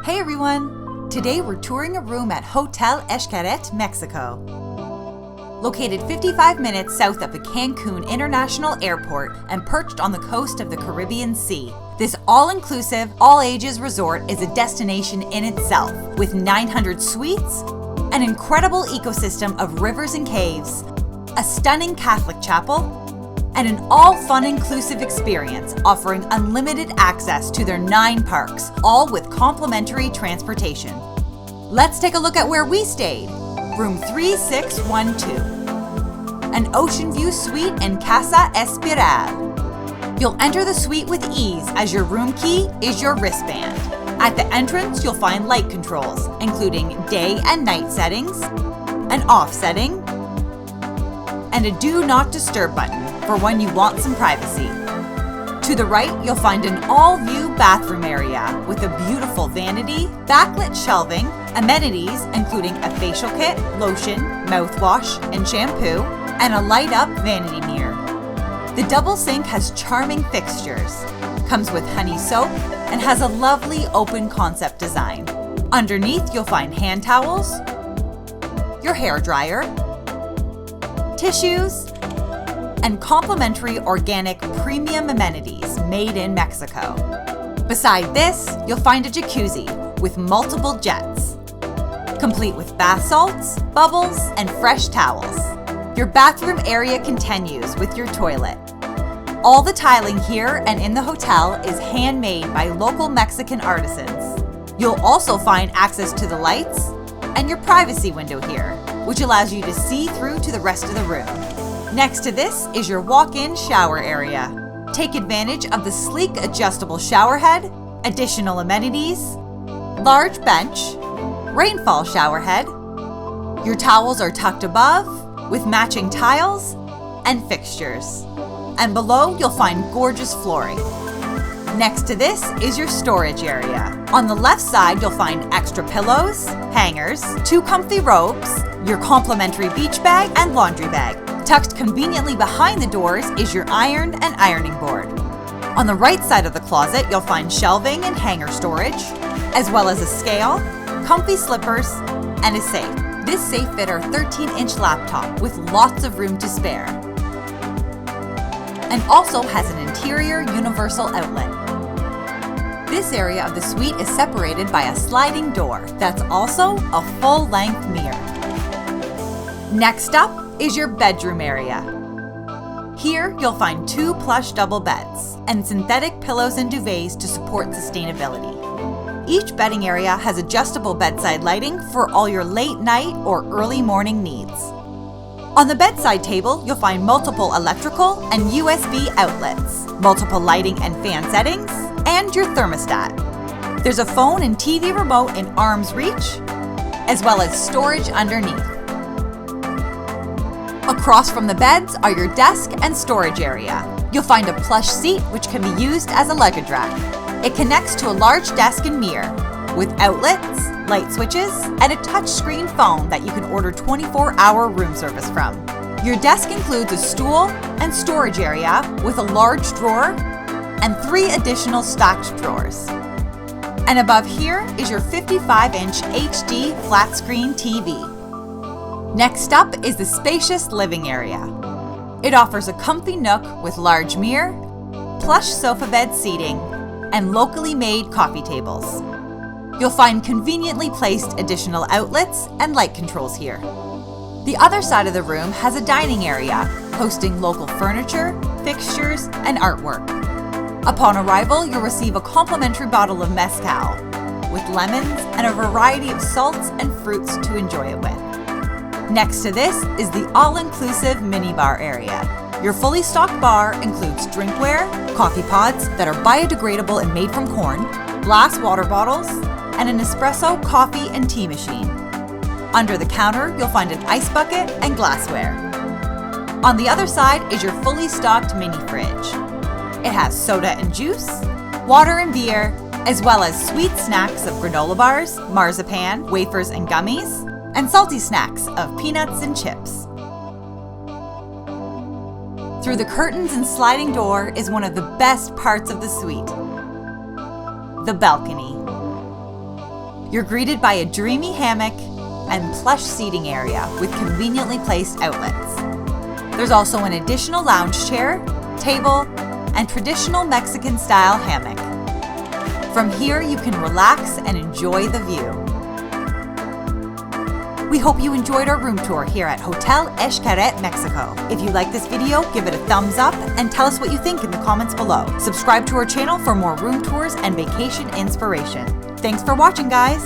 Hey everyone! Today we're touring a room at Hotel Xcaret Mexico. Located 55 minutes south of the Cancun International Airport and perched on the coast of the Caribbean Sea, this all-inclusive, all-ages resort is a destination in itself, with 900 suites, an incredible ecosystem of rivers and caves, a stunning Catholic chapel, and an all-fun inclusive experience offering unlimited access to their 9 parks, all with complimentary transportation. Let's take a look at where we stayed. Room 3612. An ocean view suite in Casa Espiral. You'll enter the suite with ease as your room key is your wristband. At the entrance, you'll find light controls, including day and night settings, an off setting, and a do not disturb button for when you want some privacy. To the right, you'll find an all-view bathroom area with a beautiful vanity, backlit shelving, amenities including a facial kit, lotion, mouthwash, and shampoo, and a light-up vanity mirror. The double sink has charming fixtures, comes with honey soap, and has a lovely open concept design. Underneath, you'll find hand towels, your hair dryer, tissues, and complimentary organic premium amenities made in Mexico. Beside this, you'll find a jacuzzi with multiple jets, complete with bath salts, bubbles, and fresh towels. Your bathroom area continues with your toilet. All the tiling here and in the hotel is handmade by local Mexican artisans. You'll also find access to the lights and your privacy window here, which allows you to see through to the rest of the room. Next to this is your walk-in shower area. Take advantage of the sleek adjustable shower head, additional amenities, large bench, rainfall shower head. Your towels are tucked above with matching tiles and fixtures. And below you'll find gorgeous flooring. Next to this is your storage area. On the left side you'll find extra pillows, hangers, 2 comfy robes, your complimentary beach bag and laundry bag. Tucked conveniently behind the doors is your iron and ironing board. On the right side of the closet, you'll find shelving and hanger storage, as well as a scale, comfy slippers, and a safe. This safe fit our 13-inch laptop with lots of room to spare, and also has an interior universal outlet. This area of the suite is separated by a sliding door that's also a full-length mirror. Next up is your bedroom area. Here, you'll find 2 plush double beds and synthetic pillows and duvets to support sustainability. Each bedding area has adjustable bedside lighting for all your late night or early morning needs. On the bedside table, you'll find multiple electrical and USB outlets, multiple lighting and fan settings, and your thermostat. There's a phone and TV remote in arm's reach, as well as storage underneath. Across from the beds are your desk and storage area. You'll find a plush seat which can be used as a luggage rack. It connects to a large desk and mirror with outlets, light switches, and a touchscreen phone that you can order 24-hour room service from. Your desk includes a stool and storage area with a large drawer and 3 additional stacked drawers. And above here is your 55-inch HD flat-screen TV. Next up is the spacious living area. It offers a comfy nook with large mirror, plush sofa bed seating, and locally made coffee tables. You'll find conveniently placed additional outlets and light controls here. The other side of the room has a dining area, hosting local furniture, fixtures, and artwork. Upon arrival, you'll receive a complimentary bottle of mezcal with lemons and a variety of salts and fruits to enjoy it with. Next to this is the all-inclusive minibar area. Your fully stocked bar includes drinkware, coffee pods that are biodegradable and made from corn, glass water bottles, and an espresso coffee and tea machine. Under the counter, you'll find an ice bucket and glassware. On the other side is your fully stocked mini fridge. It has soda and juice, water and beer, as well as sweet snacks of granola bars, marzipan, wafers and gummies, and salty snacks of peanuts and chips. Through the curtains and sliding door is one of the best parts of the suite, the balcony. You're greeted by a dreamy hammock and plush seating area with conveniently placed outlets. There's also an additional lounge chair, table, and traditional Mexican-style hammock. From here, you can relax and enjoy the view. We hope you enjoyed our room tour here at Hotel Xcaret Mexico. If you like this video, give it a thumbs up and tell us what you think in the comments below. Subscribe to our channel for more room tours and vacation inspiration. Thanks for watching, guys!